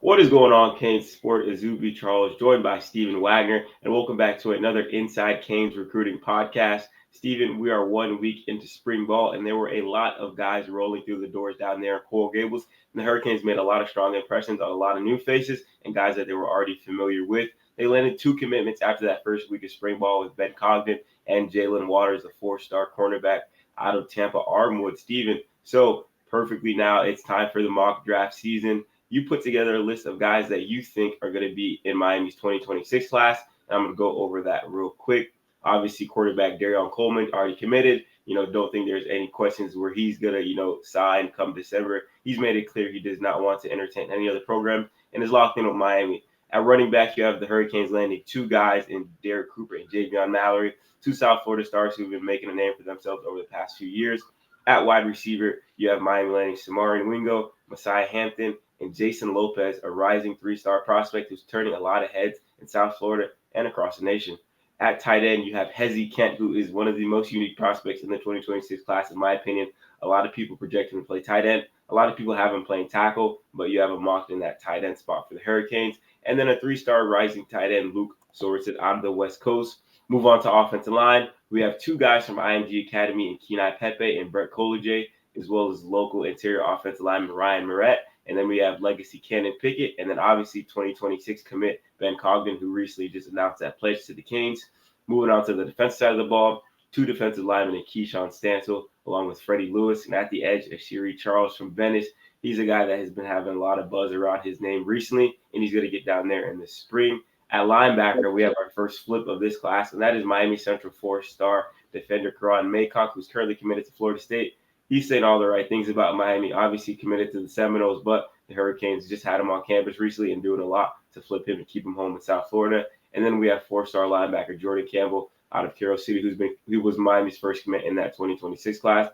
What is going on, Canes Sport? Izubee Charles, joined by Stephen Wagner, and welcome back to another Inside Canes Recruiting podcast. Stephen, we are 1 week into spring ball, and there were a lot of guys rolling through the doors down there in Coral Gables. And the Hurricanes made a lot of strong impressions on a lot of new faces and guys that they were already familiar with. They landed two commitments after that first week of spring ball with Ben Cogden and Jalen Waters, a four-star cornerback out of Tampa Armwood. Stephen, so perfectly now it's time for the mock draft season. You put together a list of guys that you think are going to be in Miami's 2026 class. And I'm going to go over that real quick. Obviously, quarterback Darion Coleman already committed. Don't think there's any questions where he's going to, sign come December. He's made it clear he does not want to entertain any other program and is locked in with Miami. At running back, you have the Hurricanes landing two guys in Derek Cooper and Javion Mallory, two South Florida stars who've been making a name for themselves over the past few years. At wide receiver, you have Miami landing Samari Wingo, Messiah Hampton, and Jason Lopez, a rising three-star prospect who's turning a lot of heads in South Florida and across the nation. At tight end, you have Hezi Kent, who is one of the most unique prospects in the 2026 class, in my opinion. A lot of people project him to play tight end. A lot of people have him playing tackle, but you have him mocked in that tight end spot for the Hurricanes. And then a three-star rising tight end, Luke Sorensen out of the West Coast. Move on to offensive line. We have two guys from IMG Academy in Kenai Pepe and Brett Collier, as well as local interior offensive lineman Ryan Moret. And then we have legacy Cannon Pickett, and then obviously 2026 commit Ben Cogden, who recently just announced that pledge to the Canes. Moving on to the defensive side of the ball, two defensive linemen in Keyshawn Stansel, along with Freddie Lewis, and at the edge, Ashiri Charles from Venice. He's a guy that has been having a lot of buzz around his name recently, and he's going to get down there in the spring. At linebacker, we have our first flip of this class, and that is Miami Central four-star defender Karan Maycock, who's currently committed to Florida State. He's saying all the right things about Miami, obviously committed to the Seminoles, but the Hurricanes just had him on campus recently and doing a lot to flip him and keep him home in South Florida. And then we have four-star linebacker Jordan Campbell out of Carroll City, who was Miami's first commit in that 2026 class.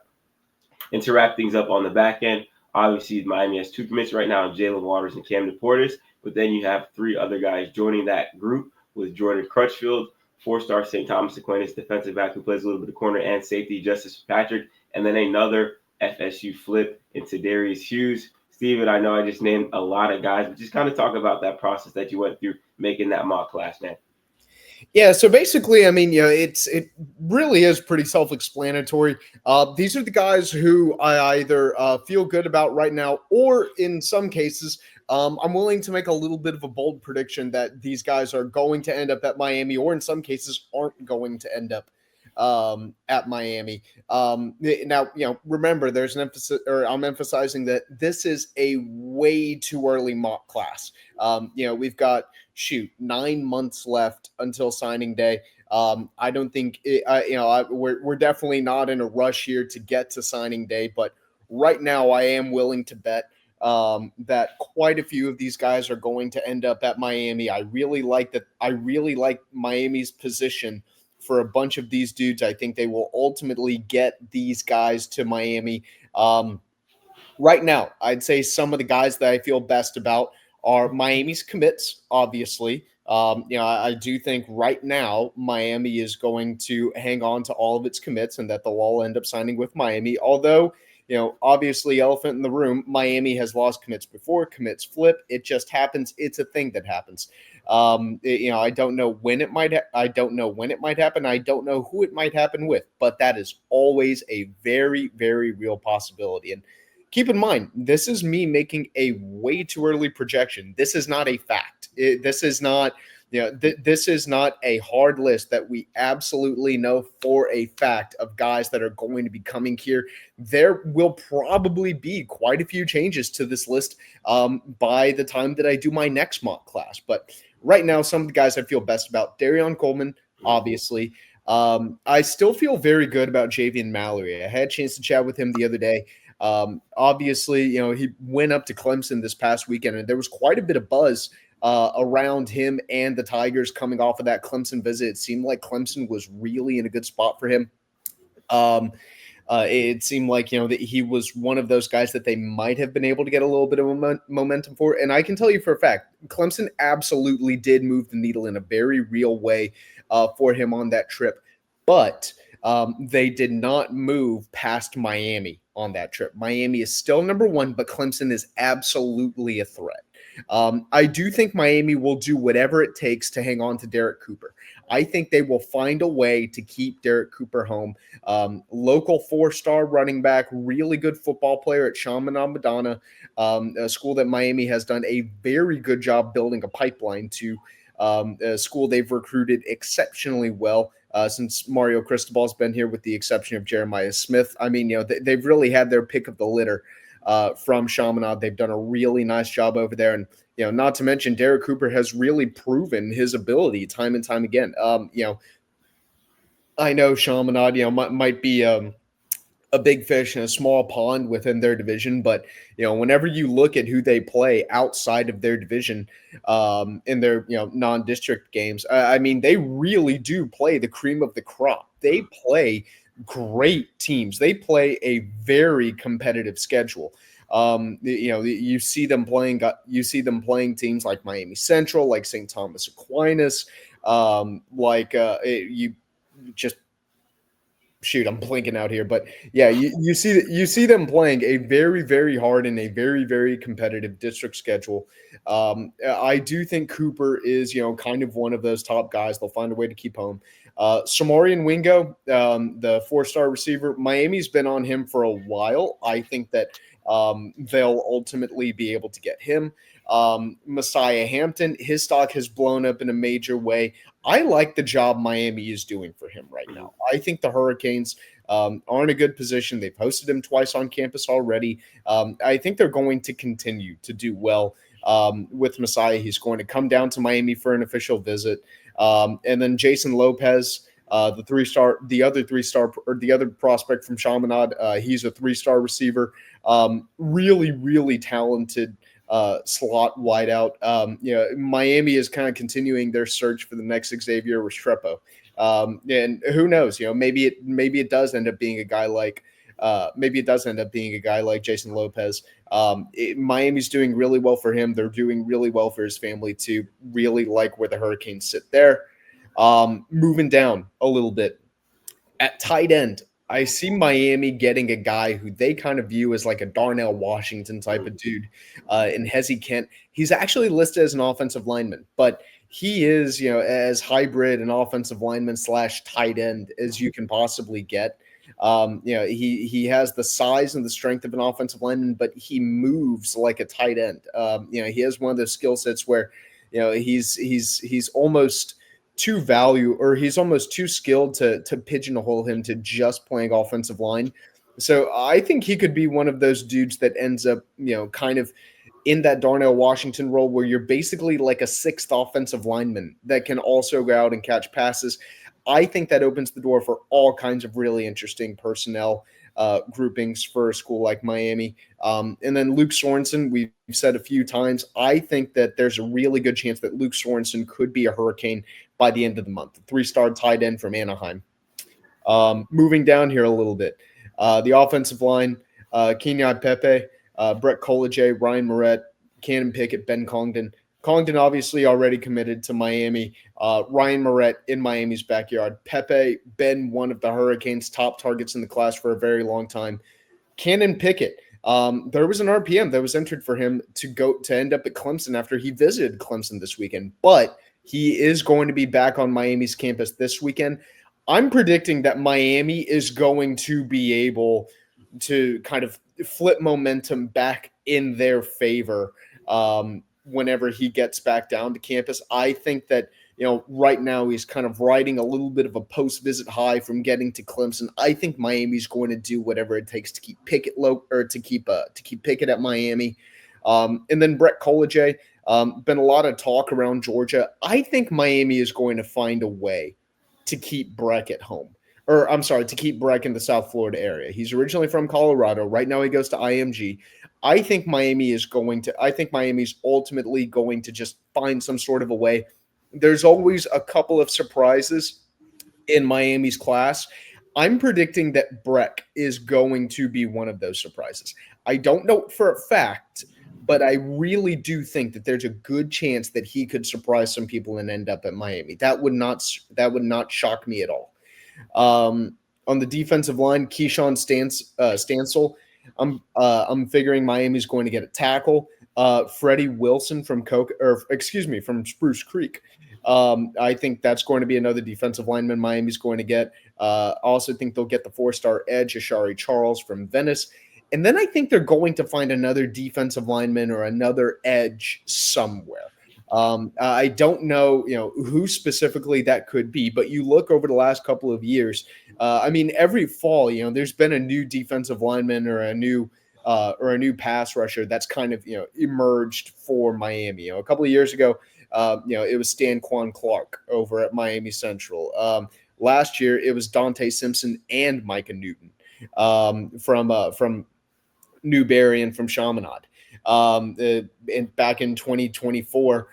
And to wrap things up on the back end, obviously Miami has two commits right now, Jalen Waters and Camden Portis. But then you have three other guys joining that group with Jordan Crutchfield, four-star St. Thomas Aquinas defensive back who plays a little bit of corner and safety, Justice Patrick, and then another FSU flip into Darius Hughes. Steven, I know I just named a lot of guys, but just kind of talk about that process that you went through making that mock class, man. Yeah, so basically, I mean, it really is pretty self-explanatory. These are the guys who I either feel good about right now, or in some cases, I'm willing to make a little bit of a bold prediction that these guys are going to end up at Miami, or in some cases, aren't going to end up at Miami. Now, remember, there's an emphasis, or I'm emphasizing that this is a way too early mock class. We've got 9 months left until signing day. I don't think we're definitely not in a rush here to get to signing day, but right now I am willing to bet that quite a few of these guys are going to end up at Miami. I really like that. I really like Miami's position for a bunch of these dudes. I think they will ultimately get these guys to Miami. Right now, I'd say some of the guys that I feel best about are Miami's commits, obviously. I do think right now Miami is going to hang on to all of its commits and that they'll all end up signing with Miami. Although, obviously, elephant in the room, Miami has lost commits before. Commits flip. It just happens. It's a thing that happens. I don't know when it might. I don't know when it might happen. I don't know who it might happen with. But that is always a very, very real possibility. And keep in mind, this is me making a way too early projection. This is not a fact. This is not, this is not a hard list that we absolutely know for a fact of guys that are going to be coming here. There will probably be quite a few changes to this list by the time that I do my next mock class. But right now, some of the guys I feel best about, Darion Coleman, obviously. I still feel very good about Javion Mallory. I had a chance to chat with him the other day. Obviously, he went up to Clemson this past weekend, and there was quite a bit of buzz around him and the Tigers coming off of that Clemson visit. It seemed like Clemson was really in a good spot for him. It seemed like, that he was one of those guys that they might have been able to get a little bit of momentum for. And I can tell you for a fact, Clemson absolutely did move the needle in a very real way for him on that trip. But they did not move past Miami on that trip. Miami is still number one, but Clemson is absolutely a threat. I do think Miami will do whatever it takes to hang on to Derek Cooper. I think they will find a way to keep Derek Cooper home. Local 4-star running back, really good football player at Chaminade Madonna, a school that Miami has done a very good job building a pipeline to. A school they've recruited exceptionally well since Mario Cristobal's been here, with the exception of Jeremiah Smith. I mean, they've really had their pick of the litter from Chaminade. They've done a really nice job over there, and not to mention Derek Cooper has really proven his ability time and time again. I know Chaminade, might be a big fish in a small pond within their division. But whenever you look at who they play outside of their division, in their non-district games, I mean, they really do play the cream of the crop. They play great teams. They play a very competitive schedule. You see them playing. You see them playing teams like Miami Central, like St. Thomas Aquinas, you just shoot, I'm blinking out here, but yeah, you see them playing a very, very hard and a very, very competitive district schedule. I do think Cooper is kind of one of those top guys. They'll find a way to keep home. Samorian Wingo, the 4-star receiver, Miami's been on him for a while. I think that they'll ultimately be able to get him. Messiah Hampton, his stock has blown up in a major way. I like the job Miami is doing for him right now. I think the Hurricanes are in a good position. They've hosted him twice on campus already. I think they're going to continue to do well with Messiah. He's going to come down to Miami for an official visit. And then Jason Lopez, the other prospect from Chaminade, he's a 3-star receiver. Really, really talented slot wideout. Miami is kind of continuing their search for the next Xavier Restrepo. And who knows, maybe it does end up being a guy like Jason Lopez. Miami's doing really well for him. They're doing really well for his family too. Really like where the Hurricanes sit there. Moving down a little bit at tight end, I see Miami getting a guy who they kind of view as like a Darnell Washington type of dude in Hezi Kent. He's actually listed as an offensive lineman, but he is, as hybrid an offensive lineman / tight end as you can possibly get. He has the size and the strength of an offensive lineman, but he moves like a tight end. He has one of those skill sets where, he's almost he's almost too skilled to pigeonhole him to just playing offensive line. So I think he could be one of those dudes that ends up, kind of in that Darnell Washington role where you're basically like a 6th offensive lineman that can also go out and catch passes. I think that opens the door for all kinds of really interesting personnel groupings for a school like Miami. And then Luke Sorensen, we've said a few times, I think that there's a really good chance that Luke Sorensen could be a Hurricane by the end of the month. 3-star tight end from Anaheim. Moving down here a little bit, the offensive line, Kenyon Pepe, Brett Collegier, Ryan Moret, Cannon Pickett, Ben Congdon. Congdon obviously already committed to Miami. Ryan Moret in Miami's backyard. Pepe been one of the Hurricanes' top targets in the class for a very long time. Cannon Pickett. There was an RPM that was entered for him to end up at Clemson after he visited Clemson this weekend, but he is going to be back on Miami's campus this weekend. I'm predicting that Miami is going to be able to kind of flip momentum back in their favor whenever he gets back down to campus. I think that right now he's kind of riding a little bit of a post-visit high from getting to Clemson. I think Miami's going to do whatever it takes to keep Pickett to keep Pickett at Miami. And then Brett Collegier, been a lot of talk around Georgia. I think Miami is going to find a way to keep Breck at home. To keep Breck in the South Florida area. He's originally from Colorado. Right now he goes to IMG. I think Miami's ultimately going to just find some sort of a way. There's always a couple of surprises in Miami's class. I'm predicting that Breck is going to be one of those surprises. I don't know for a fact, but I really do think that there's a good chance that he could surprise some people and end up at Miami. That would not shock me at all. On the defensive line, Keyshawn Stansel. I'm figuring Miami's going to get a tackle. Freddie Wilson from from Spruce Creek. I think that's going to be another defensive lineman Miami's going to get. I also think they'll get the 4-star edge, Ashari Charles from Venice. And then I think they're going to find another defensive lineman or another edge somewhere. I don't know, who specifically that could be, but you look over the last couple of years. I mean, every fall, there's been a new defensive lineman or a new pass rusher that's kind of emerged for Miami. A couple of years ago, it was Stanquan Clark over at Miami Central. Last year, it was Dante Simpson and Micah Newton from Newberry and from Chaminade. Back in 2024,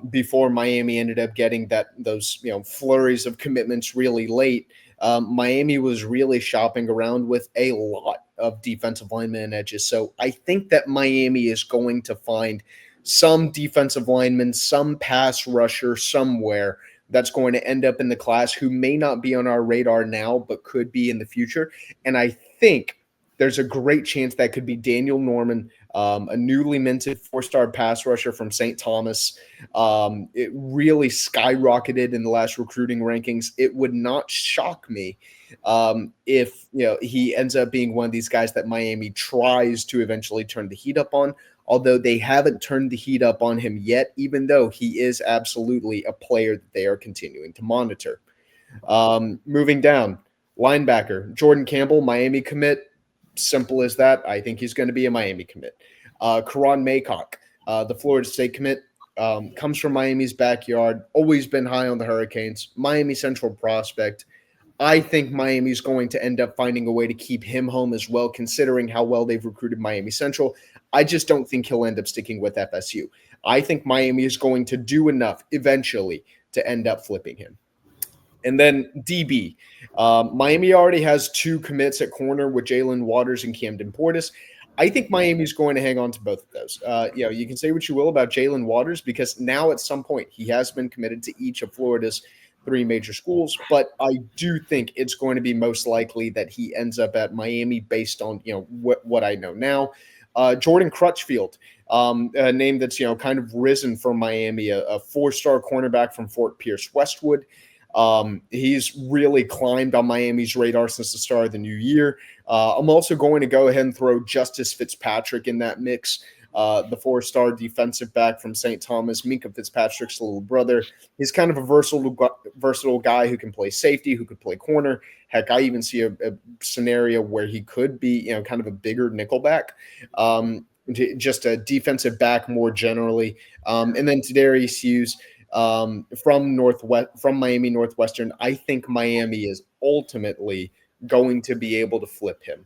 before Miami ended up getting those flurries of commitments really late, Miami was really shopping around with a lot of defensive linemen and edges. So I think that Miami is going to find some defensive lineman, some pass rusher somewhere that's going to end up in the class who may not be on our radar now, but could be in the future. And I think there's a great chance that could be Daniel Norman, a newly minted 4-star pass rusher from St. Thomas. It really skyrocketed in the last recruiting rankings. It would not shock me if he ends up being one of these guys that Miami tries to eventually turn the heat up on, although they haven't turned the heat up on him yet, even though he is absolutely a player that they are continuing to monitor. Moving down, linebacker, Jordan Campbell, Miami commit. Simple as that. I think he's going to be a Miami commit. Karan Maycock, the Florida State commit, comes from Miami's backyard, always been high on the Hurricanes, Miami Central prospect. I think Miami's going to end up finding a way to keep him home as well, considering how well they've recruited Miami Central. I just don't think he'll end up sticking with FSU. I think Miami is going to do enough eventually to end up flipping him. And then DB. Miami already has 2 commits at corner with Jalen Waters and Camden Portis. I think Miami's going to hang on to both of those. You can say what you will about Jalen Waters because now at some point he has been committed to each of Florida's 3 major schools, but I do think it's going to be most likely that he ends up at Miami based on what I know now. Jordan Crutchfield, a name that's kind of risen from Miami, a 4-star cornerback from Fort Pierce Westwood. He's really climbed on Miami's radar since the start of the new year. I'm also going to go ahead and throw Justice Fitzpatrick in that mix. The 4-star defensive back from St. Thomas, Minka Fitzpatrick's little brother. He's kind of a versatile guy who can play safety, who could play corner. Heck, I even see a scenario where he could be, kind of a bigger nickelback. Just a defensive back more generally. And then Tadarius Hughes, from Miami Northwestern. I think Miami is ultimately going to be able to flip him.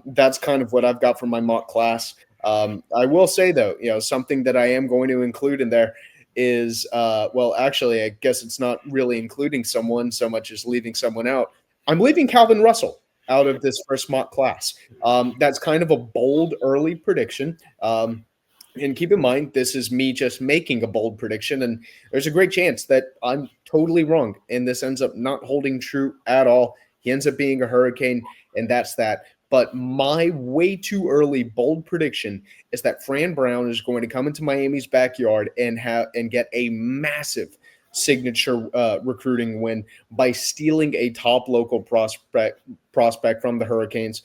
That's kind of what I've got from my mock class. I will say though, something that I am going to include in there is, actually, I guess it's not really including someone so much as leaving someone out. I'm leaving Calvin Russell out of this first mock class. That's kind of a bold early prediction. And keep in mind, this is me just making a bold prediction, and there's a great chance that I'm totally wrong, and this ends up not holding true at all. He ends up being a Hurricane, and that's that. But my way too early bold prediction is that Fran Brown is going to come into Miami's backyard and get a massive signature recruiting win by stealing a top local prospect from the Hurricanes.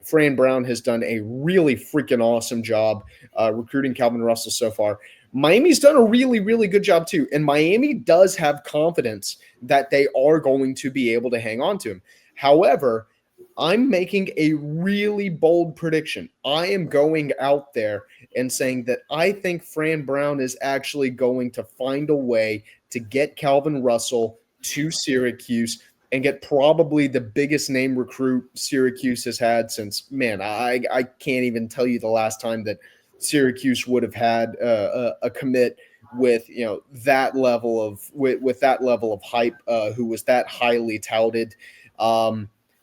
Fran Brown has done a really freaking awesome job recruiting Calvin Russell so far. Miami's done a really, really good job too. And Miami does have confidence that they are going to be able to hang on to him. However, I'm making a really bold prediction. I am going out there and saying that I think Fran Brown is actually going to find a way to get Calvin Russell to Syracuse and get probably the biggest name recruit Syracuse has had since, I can't even tell you the last time that Syracuse would have had a commit with that level of hype, who was that highly touted.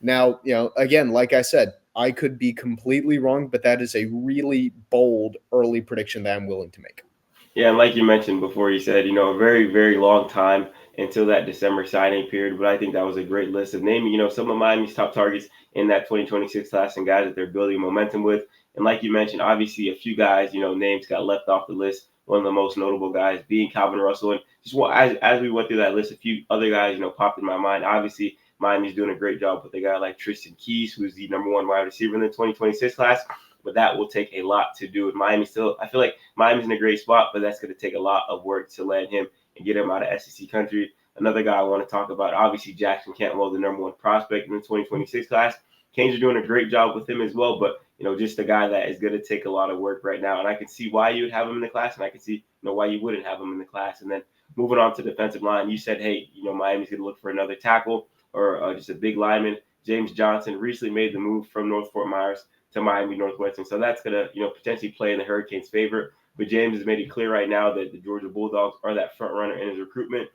Now, again, like I said, I could be completely wrong, but that is a really bold early prediction that I'm willing to make. Yeah, and like you mentioned before, you said, a very, very long time until that December signing period. But I think that was a great list of naming, some of Miami's top targets in that 2026 class and guys that they're building momentum with. And like you mentioned, obviously a few guys, names got left off the list. One of the most notable guys being Calvin Russell. And just as we went through that list, a few other guys, popped in my mind. Obviously, Miami's doing a great job with a guy like Tristan Keys, who's the number one wide receiver in the 2026 class. But that will take a lot to do with Miami. Still, I feel like Miami's in a great spot, but that's going to take a lot of work to land him and get him out of SEC country. Another guy I want to talk about, obviously Jackson Cantwell, the number one prospect in the 2026 class. Canes are doing a great job with him as well, but just a guy that is going to take a lot of work right now. And I can see why you would have him in the class, and I can see why you wouldn't have him in the class. And then moving on to defensive line, you said, hey, Miami's going to look for another tackle or just a big lineman. James Johnson recently made the move from North Fort Myers to Miami Northwestern, so that's going to potentially play in the Hurricanes' favor. But James has made it clear right now that the Georgia Bulldogs are that front runner in his recruitment.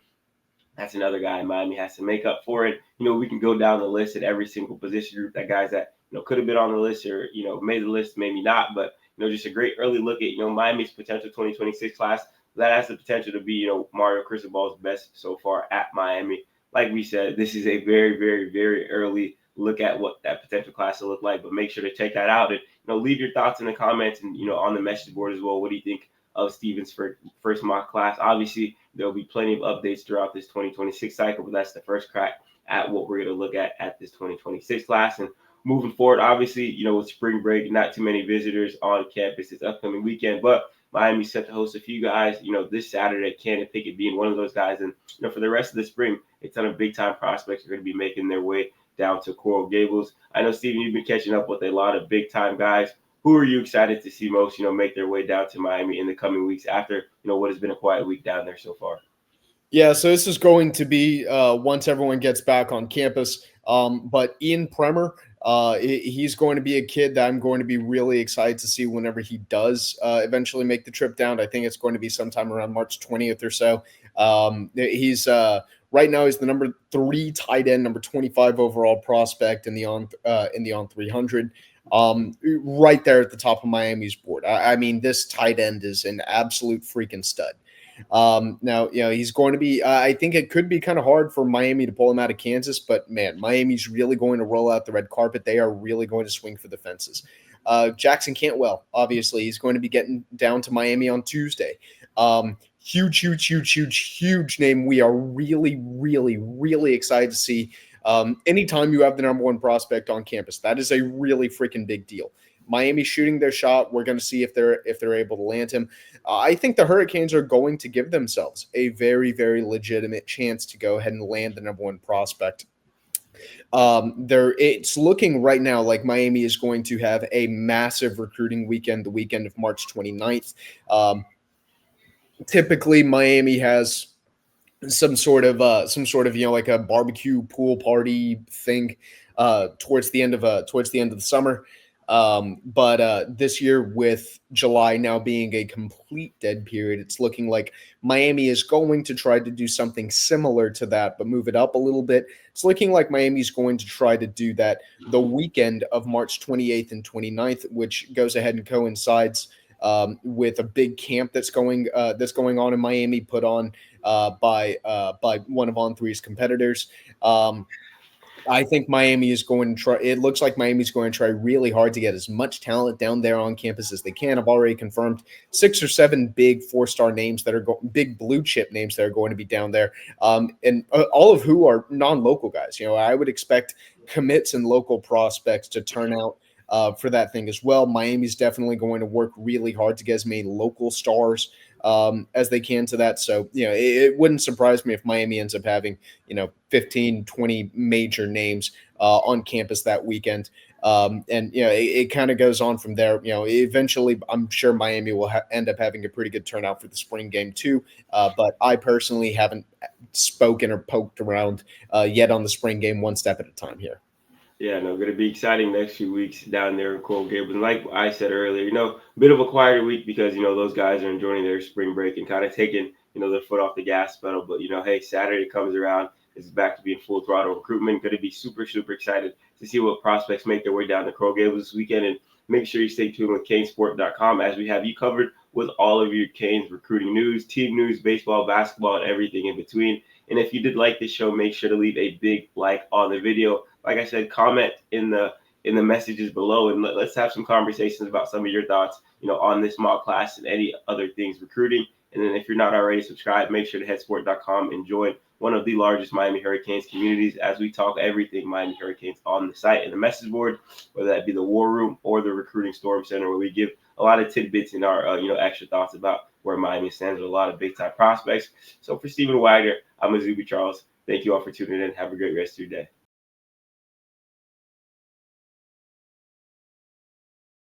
That's another guy Miami has to make up for it. We can go down the list at every single position group. That guys that could have been on the list or made the list, maybe not. But just a great early look at Miami's potential 2026 class. That has the potential to be Mario Cristobal's best so far at Miami. Like we said, this is a very, very, very early look at what that potential class will look like. But make sure to check that out and leave your thoughts in the comments and on the message board as well. What do you think of Steven's first mock class? Obviously, there'll be plenty of updates throughout this 2026 cycle, but that's the first crack at what we're going to look at this 2026 class. And moving forward, obviously, with spring break, not too many visitors on campus this upcoming weekend, but Miami's set to host a few guys, this Saturday, Cannon Pickett being one of those guys. And, for the rest of the spring, a ton of big-time prospects are going to be making their way down to Coral Gables. I know, Steven, you've been catching up with a lot of big-time guys. Who are you excited to see most, make their way down to Miami in the coming weeks after, what has been a quiet week down there so far? Yeah, so this is going to be once everyone gets back on campus. But Ian Premer, he's going to be a kid that I'm going to be really excited to see whenever he does eventually make the trip down. I think it's going to be sometime around March 20th or so. He's right now he's the number 3 tight end, number 25 overall prospect in the on 300. Right there at the top of Miami's board. I mean, this tight end is an absolute freaking stud. Now, he's going to be, I think it could be kind of hard for Miami to pull him out of Kansas, but man, Miami's really going to roll out the red carpet. They are really going to swing for the fences. Jackson Cantwell, obviously, he's going to be getting down to Miami on Tuesday. Huge name. We are really, really, really excited to see. Anytime you have the number 1 prospect on campus, that is a really freaking big deal. Miami's shooting their shot. We're going to see if they're able to land him. I think the Hurricanes are going to give themselves a very, very legitimate chance to go ahead and land the number 1 prospect. It's looking right now like Miami is going to have a massive recruiting weekend, the weekend of March 29th. Typically, Miami has some sort of like a barbecue pool party thing towards the end of the summer. But this year, with July now being a complete dead period, it's looking like Miami is going to try to do something similar to that, but move it up a little bit. It's looking like Miami's going to try to do that the weekend of March 28th and 29th, which goes ahead and coincides with a big camp that's going on in Miami, put on by one of On3's competitors. I think Miami is going to try. It looks like Miami's going to try really hard to get as much talent down there on campus as they can. I've already confirmed 6 or 7 big 4-star names that are big blue chip names that are going to be down there, and all of who are non-local guys. I would expect commits and local prospects to turn out for that thing as well. Miami's definitely going to work really hard to get as many local stars as they can to that. So, it wouldn't surprise me if Miami ends up having, 15, 20 major names on campus that weekend. And it kind of goes on from there. Eventually, I'm sure Miami will end up having a pretty good turnout for the spring game too. But I personally haven't spoken or poked around yet on the spring game, one step at a time here. Yeah, no, going to be exciting next few weeks down there in Coral Gables. And like I said earlier, a bit of a quieter week because, those guys are enjoying their spring break and kind of taking, their foot off the gas pedal. But, hey, Saturday comes around. It's back to being full throttle recruitment. Going to be super, super excited to see what prospects make their way down to Coral Gables this weekend. And make sure you stay tuned with Canesport.com as we have you covered with all of your Canes recruiting news, team news, baseball, basketball, and everything in between. And if you did like this show, make sure to leave a big like on the video. Like I said, comment in the in the messages below, and let's have some conversations about some of your thoughts, on this mock class and any other things recruiting. And then if you're not already subscribed, make sure to headsport.com and join one of the largest Miami Hurricanes communities as we talk everything Miami Hurricanes on the site and the message board, whether that be the War Room or the Recruiting Storm Center, where we give a lot of tidbits in our extra thoughts about where Miami stands with a lot of big time prospects. So for Stephen Wagner, I'm Izubee Charles. Thank you all for tuning in. Have a great rest of your day.